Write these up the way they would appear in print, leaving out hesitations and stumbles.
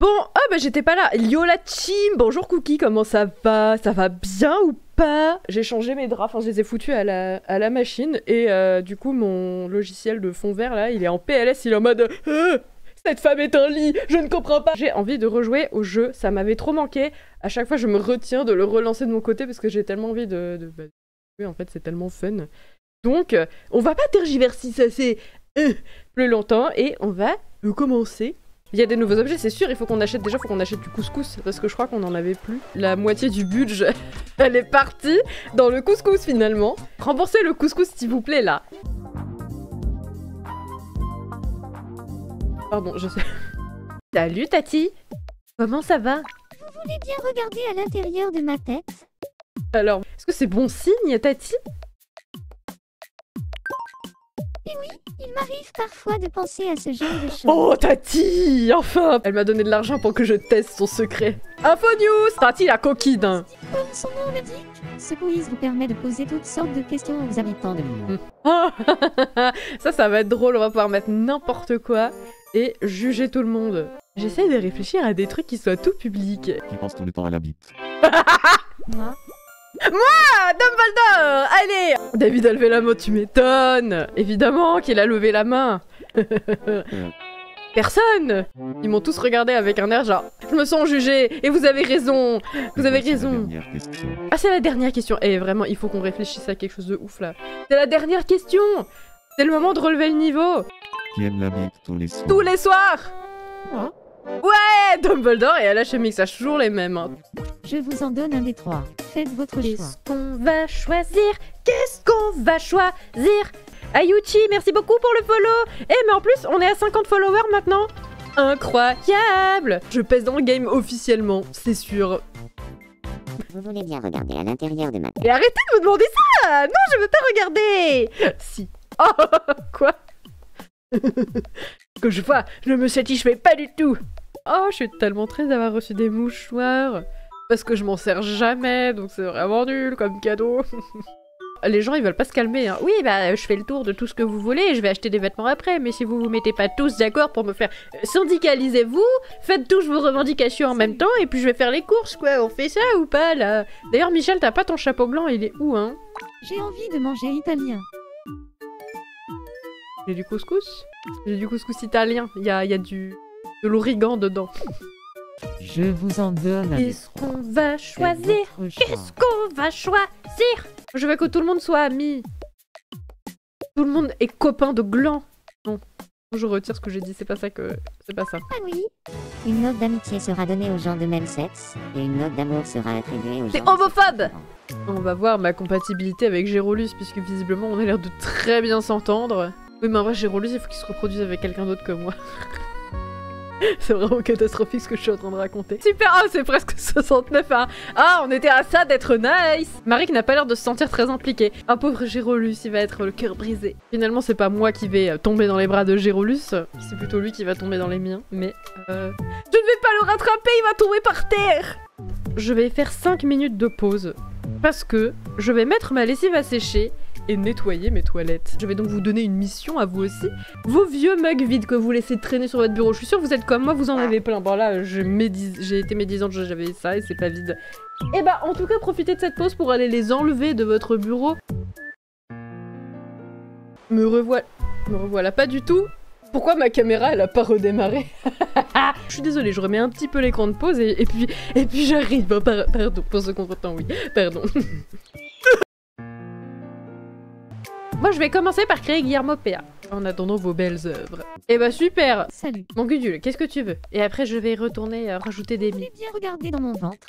Bon, ah bah j'étais pas là. Yo la team, bonjour Cookie, comment ça va? Ça va bien ou pas? J'ai changé mes draps, enfin je les ai foutus à la machine et du coup mon logiciel de fond vert là, il est en PLS, il est en mode cette femme est un lit, je ne comprends pas. J'ai envie de rejouer au jeu, ça m'avait trop manqué. À chaque fois je me retiens de le relancer de mon côté parce que j'ai tellement envie de jouer, en fait c'est tellement fun. Donc on va pas tergiverser ça c'est plus longtemps et on va commencer. Il y a des nouveaux objets, c'est sûr, il faut qu'on achète déjà, faut qu'on achète du couscous, parce que je crois qu'on n'en avait plus. La moitié du budget, elle est partie dans le couscous finalement. Remboursez le couscous s'il vous plaît là. Pardon, je sais. Salut Tati, comment ça va? Vous voulez bien regarder à l'intérieur de ma tête? Alors, est-ce que c'est bon signe Tati? Et oui, il m'arrive parfois de penser à ce genre de choses. Oh Tati, enfin! Elle m'a donné de l'argent pour que je teste son secret. Info news! Tati la coquine. Comme son nom l'indique, ce quiz vous permet de poser toutes sortes de questions aux habitants de l'île. Oh ça va être drôle, on va pouvoir mettre n'importe quoi et juger tout le monde. J'essaye de réfléchir à des trucs qui soient tout publics. Qui pense tout le temps à la bite. Moi, Ah, Dumbledore! Allez! David a levé la main, tu m'étonnes! Évidemment qu'il a levé la main! Personne! Ils m'ont tous regardé avec un air genre je me sens jugé et vous avez raison! Vous avez raison! Ah, c'est la dernière question! Eh, vraiment, il faut qu'on réfléchisse à quelque chose de ouf là. C'est la dernière question! C'est le moment de relever le niveau! Qui aime la bite tous les soirs. Tous les soirs! moi, Ouais! Dumbledore et HMX, ça toujours les mêmes. Hein. je vous en donne un des trois. Faites votre choix. Qu'est-ce qu'on va choisir? Qu'est-ce qu'on va choisir? Ayuchi, merci beaucoup pour le follow. Eh mais en plus, on est à 50 followers maintenant. Incroyable! Je pèse dans le game officiellement, c'est sûr. Vous voulez bien regarder à l'intérieur de ma tête? Et arrêtez de me demander ça! Non, je veux pas regarder! Si. Oh, quoi? Que je vois, je ne me satisfais pas du tout. Oh, je suis tellement triste d'avoir reçu des mouchoirs. Parce que je m'en sers jamais, donc c'est vraiment nul comme cadeau. Les gens, ils veulent pas se calmer. Hein. Oui, bah, je fais le tour de tout ce que vous voulez et je vais acheter des vêtements après. Mais si vous vous mettez pas tous d'accord pour me faire syndicalisez-vous, faites tous vos revendications en même temps et puis je vais faire les courses, quoi. On fait ça ou pas, là? D'ailleurs, Michel, t'as pas ton chapeau blanc, il est où, hein? J'ai envie de manger italien. J'ai du couscous? J'ai du couscous italien. Il y a de l'origan dedans. Je vous en donne un des Qu'est-ce trois. qu'on va choisir? Votre choix. Qu'est-ce qu'on va choisir? Je veux que tout le monde soit ami. Tout le monde est copain de gland. Non, je retire ce que j'ai dit, c'est pas ça que... C'est pas ça. Ah oui, Une note d'amitié sera donnée aux gens de même sexe, et une note d'amour sera attribuée aux gens... C'est de sexe homophobe! différent. On va voir ma compatibilité avec Gérolus, puisque visiblement on a l'air de très bien s'entendre. Oui, mais en vrai, Gérolus, il faut qu'il se reproduise avec quelqu'un d'autre que moi. C'est vraiment catastrophique ce que je suis en train de raconter. Super, ah c'est presque 69 hein. Ah, on était à ça d'être nice. Marik n'a pas l'air de se sentir très impliqué. Un pauvre Gérolus, il va être le cœur brisé. Finalement, c'est pas moi qui vais tomber dans les bras de Gérolus, c'est plutôt lui qui va tomber dans les miens. Mais je ne vais pas le rattraper, il va tomber par terre. Je vais faire 5 minutes de pause parce que je vais mettre ma lessive à sécher et nettoyer mes toilettes. Je vais donc vous donner une mission à vous aussi. Vos vieux mugs vides que vous laissez traîner sur votre bureau, je suis sûre que vous êtes comme moi, vous en avez plein. Bon là, j'ai été médisante, j'avais ça et c'est pas vide. Et bah en tout cas, profitez de cette pause pour aller les enlever de votre bureau. Me revoilà pas du tout. Pourquoi ma caméra elle a pas redémarré? Je suis désolée, je remets un petit peu l'écran de pause et puis j'arrive. Oh, pardon, pour ce contretemps, oui, pardon. Moi, je vais commencer par créer Guillermo PA, en attendant vos belles œuvres. Eh bah super. salut. Mon Gudule, qu'est-ce que tu veux? Et après, je vais retourner rajouter des Vous mi. voulez bien regarder dans mon ventre?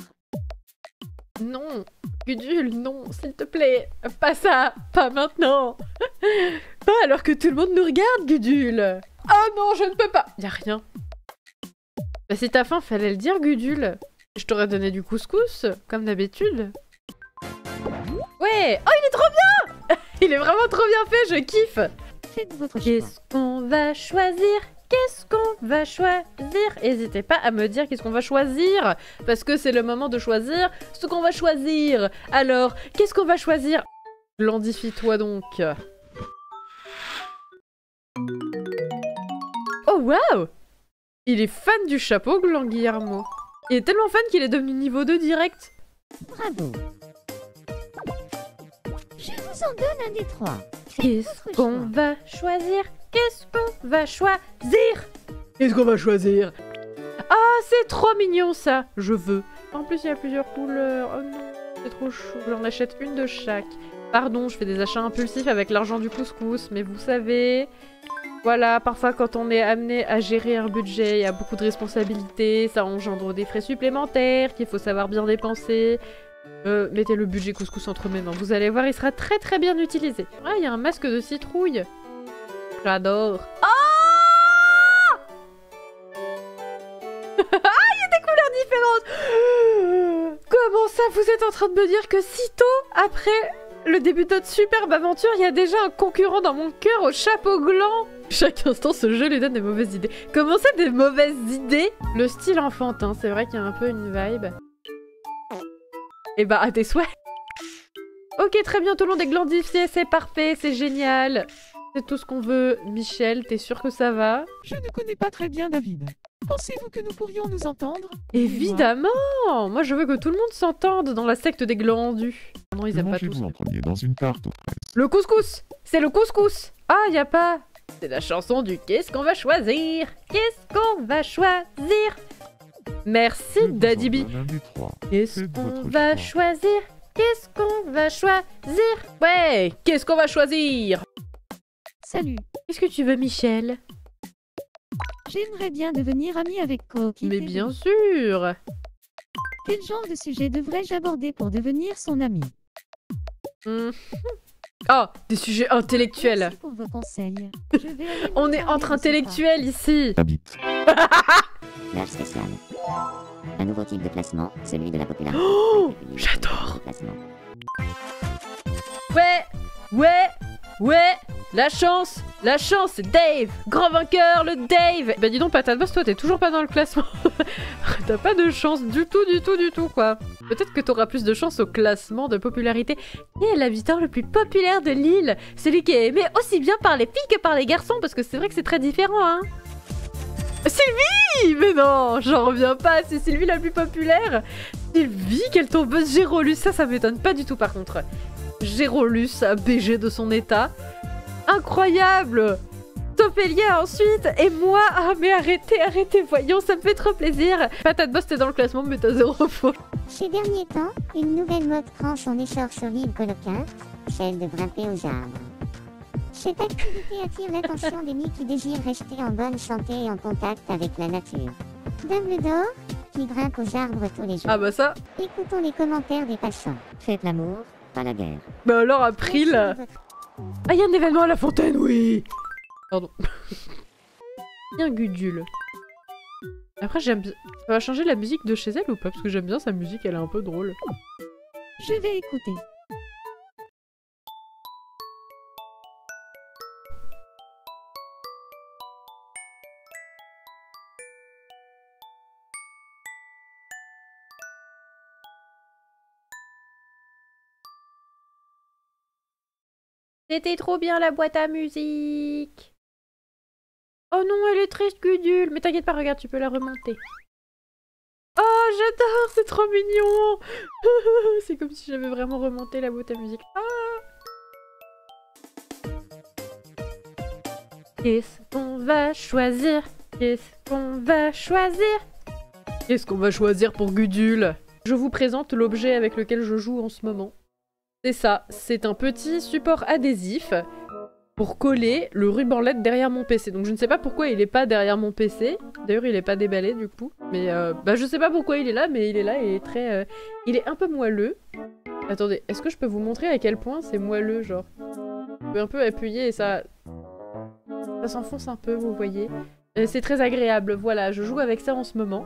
Non, Gudule, non, s'il te plaît. Pas ça, pas maintenant. Pas alors que tout le monde nous regarde, Gudule. Oh non, je ne peux pas. Y a rien. Bah si t'as faim, fallait le dire, Gudule. Je t'aurais donné du couscous, comme d'habitude. Ouais. Oh, il est trop bien. Il est vraiment trop bien fait, je kiffe. Faites votre choix. Qu'est-ce qu'on va choisir? Qu'est-ce qu'on va choisir? N'hésitez pas à me dire qu'est-ce qu'on va choisir, parce que c'est le moment de choisir ce qu'on va choisir. Alors, qu'est-ce qu'on va choisir? Glandifie-toi donc. Oh waouh! Il est fan du chapeau gland, Guillermo. Il est tellement fan qu'il est devenu niveau 2 direct. Bravo. Je vous en donne un des trois. Qu'est-ce votre qu'on choix. va choisir? Qu'est-ce qu'on va choisir? Qu'est-ce qu'on va choisir? Ah, c'est trop mignon ça. Je veux. En plus, il y a plusieurs couleurs. Oh non, c'est trop chou. J'en achète une de chaque. Pardon, je fais des achats impulsifs avec l'argent du couscous, mais vous savez... Voilà, parfois quand on est amené à gérer un budget, il y a beaucoup de responsabilités, ça engendre des frais supplémentaires qu'il faut savoir bien dépenser. Mettez le budget couscous entre mes mains, vous allez voir, il sera très très bien utilisé. Ah, il y a un masque de citrouille. J'adore. Oh Ah, il y a des couleurs différentes. Comment ça, vous êtes en train de me dire que sitôt après le début de notre superbe aventure, il y a déjà un concurrent dans mon cœur au chapeau gland? Chaque instant, ce jeu lui donne des mauvaises idées. Comment ça, des mauvaises idées? Le style enfantin, c'est vrai qu'il y a un peu une vibe. Et bah, à tes souhaits. Ok, très bien, tout le monde est glandifié, c'est parfait, c'est génial. C'est tout ce qu'on veut. Michel, t'es sûr que ça va? Je ne connais pas très bien David. Pensez-vous que nous pourrions nous entendre? Évidemment! Moi, je veux que tout le monde s'entende dans la secte des glandus. Non, ils aiment pas tous. Mangez-vous en premier dans une tarte aux fraises. Le couscous! C'est le couscous! Ah, y a pas... C'est la chanson du qu'est-ce qu'on va choisir? Qu'est-ce qu'on va choisir? Merci, Je vous en Daddy B. donne un des trois. Qu'est-ce Faites qu'on votre va choix. choisir? Qu'est-ce qu'on va choisir? Ouais, qu'est-ce qu'on va choisir? Salut. Qu'est-ce que tu veux, Michel? J'aimerais bien devenir ami avec Coquille. Mais bien sûr! Quel genre de sujet devrais-je aborder pour devenir son ami? Oh, des sujets intellectuels. Merci pour vos conseils. Je vais aller On me est parler entre de ce intellectuels ici. La bite. L'âge spécial. Un nouveau type de classement, celui de la popularité. Oh, Publié j'adore. au classement. Ouais, la chance, c'est Dave, grand vainqueur, le Dave. Bah dis donc, Patate Boss, toi t'es toujours pas dans le classement. T'as pas de chance du tout, quoi. Peut-être que t'auras plus de chance au classement de popularité. Qui est l'habitant le plus populaire de l'île? Celui qui est aimé aussi bien par les filles que par les garçons, parce que c'est vrai que c'est très différent, hein. Sylvie! Mais non, j'en reviens pas, c'est Sylvie la plus populaire. Sylvie, quelle tombeuse. Gérolus, ça m'étonne pas du tout par contre. Gérolus, BG de son état. Incroyable! Tophélia ensuite, et moi. Ah mais arrêtez, voyons, ça me fait trop plaisir. Patate Boss, t'es dans le classement, mais t'as 0 points. Ces derniers temps, une nouvelle mode prend son essor sur l'île Coloquinte, celle de grimper aux arbres. Cette activité attire l'attention des nids qui désirent rester en bonne santé et en contact avec la nature. Dumbledore, qui grimpe aux arbres tous les jours. Ah bah ça. Écoutons les commentaires des passants. Faites l'amour, pas la guerre. Bah alors April. Merci de votre- Ah, il y a un événement à la fontaine, oui. Pardon. Bien Gudule. Après j'aime bien... Ça va changer la musique de chez elle ou pas? Parce que j'aime bien sa musique, elle est un peu drôle. Je vais écouter. C'était trop bien la boîte à musique. Oh non, elle est triste, Gudule. Mais t'inquiète pas, regarde, tu peux la remonter. Oh, j'adore, c'est trop mignon. C'est comme si j'avais vraiment remonté la boîte à musique. Ah. Qu'est-ce qu'on va choisir? Qu'est-ce qu'on va choisir? Qu'est-ce qu'on va choisir pour Gudule? Je vous présente l'objet avec lequel je joue en ce moment. C'est ça, c'est un petit support adhésif pour coller le ruban LED derrière mon PC. Donc je ne sais pas pourquoi il est pas derrière mon PC. D'ailleurs il est pas déballé du coup. Mais bah je sais pas pourquoi il est là, mais il est là et il est très... il est un peu moelleux. Attendez, est-ce que je peux vous montrer à quel point c'est moelleux, genre? Je peux un peu appuyer et ça... Ça s'enfonce un peu, vous voyez. C'est très agréable, voilà, je joue avec ça en ce moment.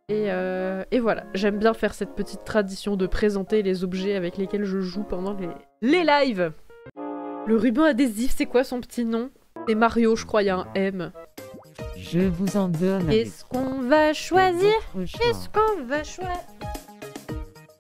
Et voilà, j'aime bien faire cette petite tradition de présenter les objets avec lesquels je joue pendant les lives. Le ruban adhésif, c'est quoi son petit nom? C'est Mario, je crois, il y a un M. Je vous en donne un des Qu'est-ce qu'on va choisir? votre choix. Qu'est-ce qu'on va choisir?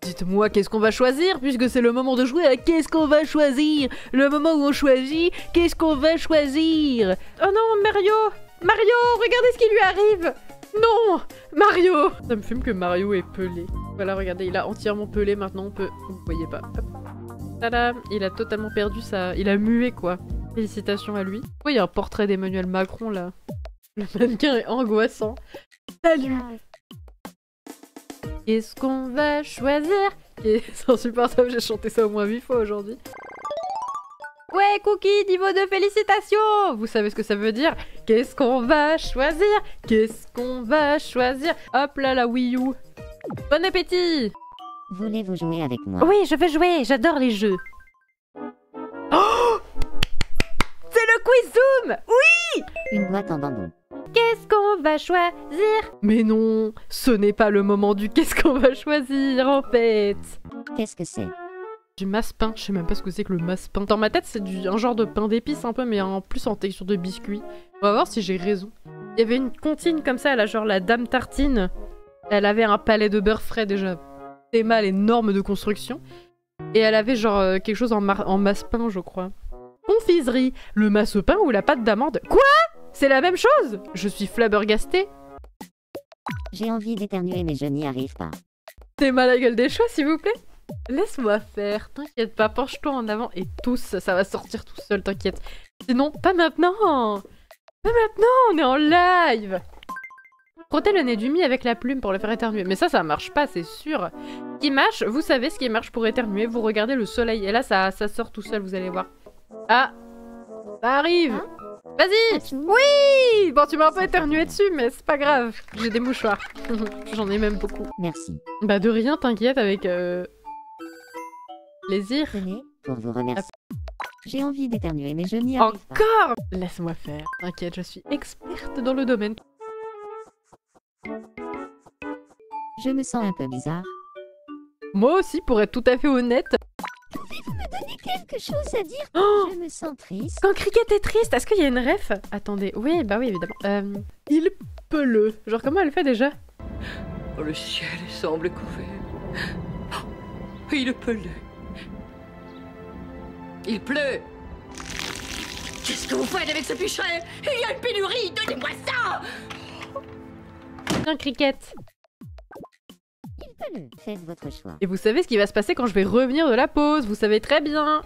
Dites-moi qu'est-ce qu'on va choisir, puisque c'est le moment de jouer à qu'est-ce qu'on va choisir. Le moment où on choisit, qu'est-ce qu'on va choisir. Oh non, Mario! Mario, regardez ce qui lui arrive. Non, Mario. Ça me fume que Mario est pelé. Voilà, regardez, il a entièrement pelé, maintenant on peut... Vous voyez pas. Hop. Tadam, il a totalement perdu sa... Il a mué, quoi. Félicitations à lui. Pourquoi il y a un portrait d'Emmanuel Macron, là? Le mannequin est angoissant. Salut. Qu'est-ce qu'on va choisir? C'est insupportable, j'ai chanté ça au moins 8 fois aujourd'hui. Ouais, Cookie, niveau de félicitations! Vous savez ce que ça veut dire? Qu'est-ce qu'on va choisir? Qu'est-ce qu'on va choisir? Hop là, la Wii U. Bon appétit! Voulez-vous jouer avec moi? Oui, je veux jouer, j'adore les jeux. Oh! C'est le quiz Zoom! Oui! Une boîte en bambou. Qu'est-ce qu'on va choisir? Mais non, ce n'est pas le moment du qu'est-ce qu'on va choisir en fait. Qu'est-ce que c'est? Du masse-pain, je sais même pas ce que c'est que le masse-pain. Dans ma tête, c'est un genre de pain d'épices un peu, mais en plus en texture de biscuit. On va voir si j'ai raison. Il y avait une comptine comme ça, elle a genre la dame tartine. Elle avait un palais de beurre frais déjà. C'est mal énorme de construction. Et elle avait genre quelque chose en masse-pain, je crois. Confiserie, le masse-pain ou la pâte d'amande. Quoi? C'est la même chose? Je suis flabbergastée. J'ai envie d'éternuer mais je n'y arrive pas. T'es mal à la gueule des choix, s'il vous plaît? Laisse-moi faire, t'inquiète pas, penche-toi en avant et tous, ça va sortir tout seul, t'inquiète. Sinon, pas maintenant! Pas maintenant, on est en live! Frottez le nez du mi avec la plume pour le faire éternuer. Mais ça marche pas, c'est sûr. Ce qui marche, vous savez ce qui marche pour éternuer, vous regardez le soleil. Et là, ça sort tout seul, vous allez voir. Ah! Ça arrive! Hein? Vas-y! Oui! Bon, tu m'as un peu éternué dessus, mais c'est pas grave. J'ai des mouchoirs. J'en ai même beaucoup. Merci. Bah de rien, t'inquiète, avec... plaisir. Tenez, pour vous remercier. J'ai envie d'éternuer mais je n'y arrive pas. Encore! Laisse-moi faire. T'inquiète, je suis experte dans le domaine. Je me sens un peu bizarre. Moi aussi, pour être tout à fait honnête. Pouvez-vous me donner quelque chose à dire? Oh! Je me sens triste. Quand Cricket est triste, est-ce qu'il y a une ref? Attendez, oui, bah oui, évidemment. Il pleut. Genre, comment elle fait déjà? Oh, le ciel semble couvert. Oh, il pleut. Il pleut. Qu'est-ce que vous faites avec ce pichet? Il y a une pénurie, donnez-moi ça! Tiens, Cricket. Il pleut. Faites votre choix. Et vous savez ce qui va se passer quand je vais revenir de la pause, vous savez très bien.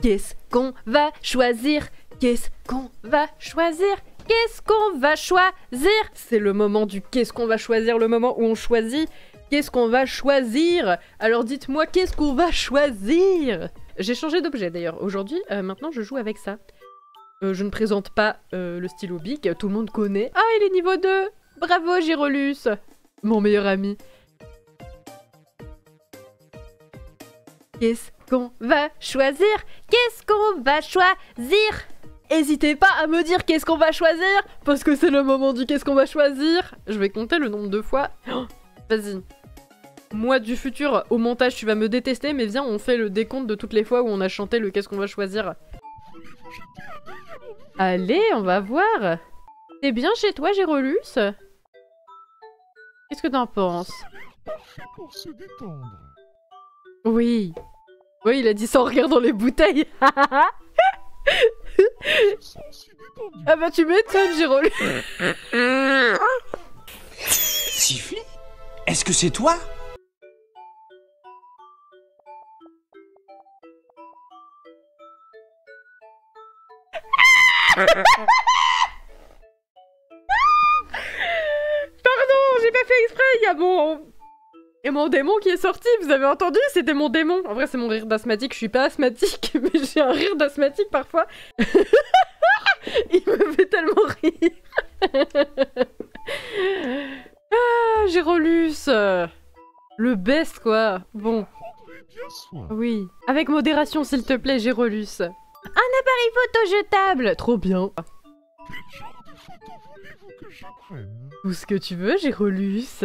Qu'est-ce qu'on va choisir? Qu'est-ce qu'on va choisir? Qu'est-ce qu'on va choisir? C'est le moment du qu'est-ce qu'on va choisir, le moment où on choisit. Qu'est-ce qu'on va choisir? Alors dites-moi, qu'est-ce qu'on va choisir? J'ai changé d'objet d'ailleurs. Aujourd'hui, maintenant je joue avec ça. Je ne présente pas le stylo Bic, tout le monde connaît. Ah, il est niveau 2! Bravo, Gyrolus! Mon meilleur ami. Qu'est-ce qu'on va choisir? Qu'est-ce qu'on va choisir? N'hésitez pas à me dire qu'est-ce qu'on va choisir, parce que c'est le moment du qu'est-ce qu'on va choisir. Je vais compter le nombre de fois. Oh, vas-y. Moi du futur, au montage, tu vas me détester, mais viens, on fait le décompte de toutes les fois où on a chanté le qu'est-ce qu'on va choisir. Allez, on va voir. T'es bien chez toi, Gyrolus? Qu'est-ce que t'en penses? Pour se détendre. Oui. Oui, il a dit ça en regardant les bouteilles. Ah bah tu m'étonnes, Gyrolus. Siffy? Est-ce que c'est toi? Pardon, j'ai pas fait exprès, il y a mon démon qui est sorti, vous avez entendu? C'était mon démon. En vrai, c'est mon rire d'asthmatique, je suis pas asthmatique, mais j'ai un rire d'asthmatique parfois. Il me fait tellement rire. Ah, Gyrolus. Le best, quoi. Bon. Oui. Avec modération, s'il te plaît, Gyrolus. Un appareil photo jetable. Trop bien. Tout ce que tu veux, Gyrolus.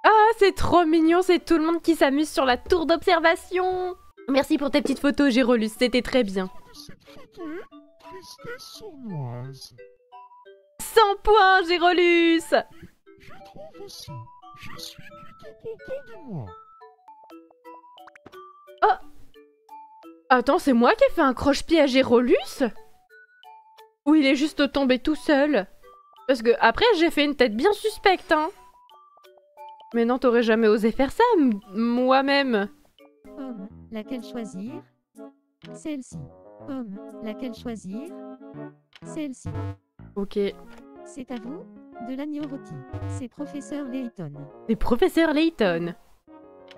Ah, c'est trop mignon, c'est tout le monde qui s'amuse sur la tour d'observation. Merci pour tes petites photos, Gyrolus, c'était très bien. Cette photo est tristesse sournoise. 100 points, Gyrolus. Je trouve aussi. Je suis plutôt content de moi. Oh. Attends, c'est moi qui ai fait un croche-pied à Gyrolus? Ou il est juste tombé tout seul? Parce que après j'ai fait une tête bien suspecte, hein. Mais non, t'aurais jamais osé faire ça, moi-même. Pomme, laquelle choisir? Celle-ci. Pomme, laquelle choisir? Celle-ci. Ok. C'est à vous? De l'agneau rôti. C'est professeur Layton. C'est professeur Layton.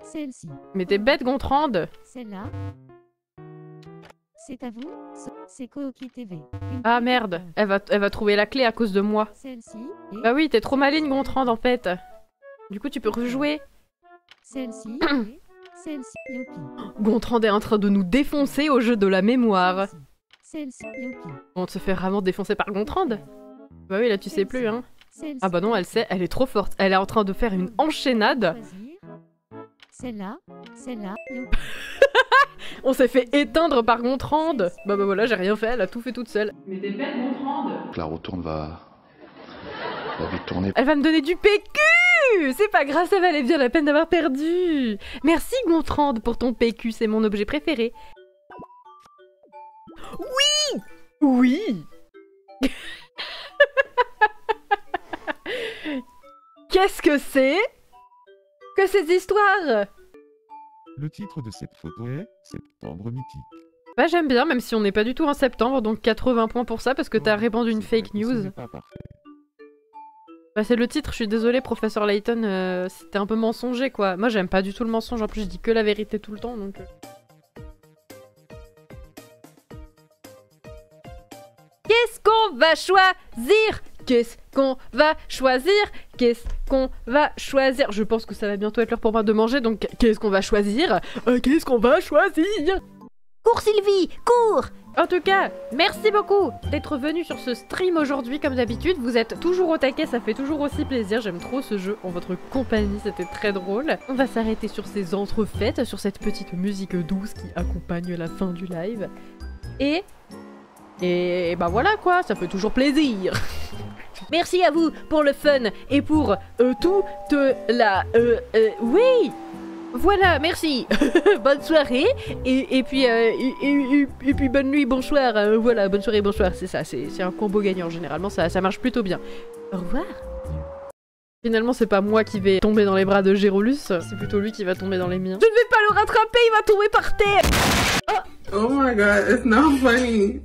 Celle-ci. Mais t'es bête, Gontran. Celle-là. C'est à vous? C'est Kooki TV. Ah merde, elle va trouver la clé à cause de moi. Celle-ci. Et Bah oui, t'es trop maligne, Gontran, en fait. Du coup, tu peux rejouer. celle-ci. Et celle-ci. Youpi. Gontran est en train de nous défoncer au jeu de la mémoire. Celle-ci. Youpi. On se fait vraiment défoncer par Gontran. Bah oui, là tu sais plus, hein. Celle-ci. Ah bah non, elle sait, elle est trop forte. Elle est en train de faire une enchaînade. Choisir. Celle-là. Celle-là. Youpi. On s'est fait éteindre par Gontran. Bah voilà, j'ai rien fait, elle a tout fait toute seule. Mais t'es bête, Gontran. La retourne va vite tourner. Elle va me donner du PQ. C'est pas grave, ça valait bien la peine d'avoir perdu. Merci, Gontran, pour ton PQ, c'est mon objet préféré. Oui. Oui. Qu'est-ce que c'est que ces histoires? Le titre de cette photo est Septembre mythique. Bah j'aime bien, même si on n'est pas du tout en septembre, donc 80 points pour ça, parce que t'as répandu une fake news. Bah c'est le titre, je suis désolée, professeur Layton, c'était un peu mensonger quoi. Moi j'aime pas du tout le mensonge, en plus je dis que la vérité tout le temps, donc... Qu'est-ce qu'on va choisir? Qu'est-ce qu'on va choisir? Qu'est-ce qu'on va choisir? Je pense que ça va bientôt être l'heure pour moi de manger, donc qu'est-ce qu'on va choisir? Qu'est-ce qu'on va choisir? Cours Sylvie, cours! En tout cas, merci beaucoup d'être venu sur ce stream aujourd'hui, comme d'habitude. Vous êtes toujours au taquet, ça fait toujours aussi plaisir. J'aime trop ce jeu en votre compagnie, c'était très drôle. On va s'arrêter sur ces entrefaites, sur cette petite musique douce qui accompagne la fin du live. Et bah voilà quoi, ça fait toujours plaisir. Merci à vous pour le fun et pour toute la... oui. Voilà, merci. Bonne soirée et puis bonne nuit, bonsoir. Voilà, bonne soirée, bonsoir. C'est ça, c'est un combo gagnant. Généralement, ça marche plutôt bien. Au revoir. Finalement, c'est pas moi qui vais tomber dans les bras de Gérolus, c'est plutôt lui qui va tomber dans les miens. Je ne vais pas le rattraper, il va tomber par terre. Oh my god, it's not funny.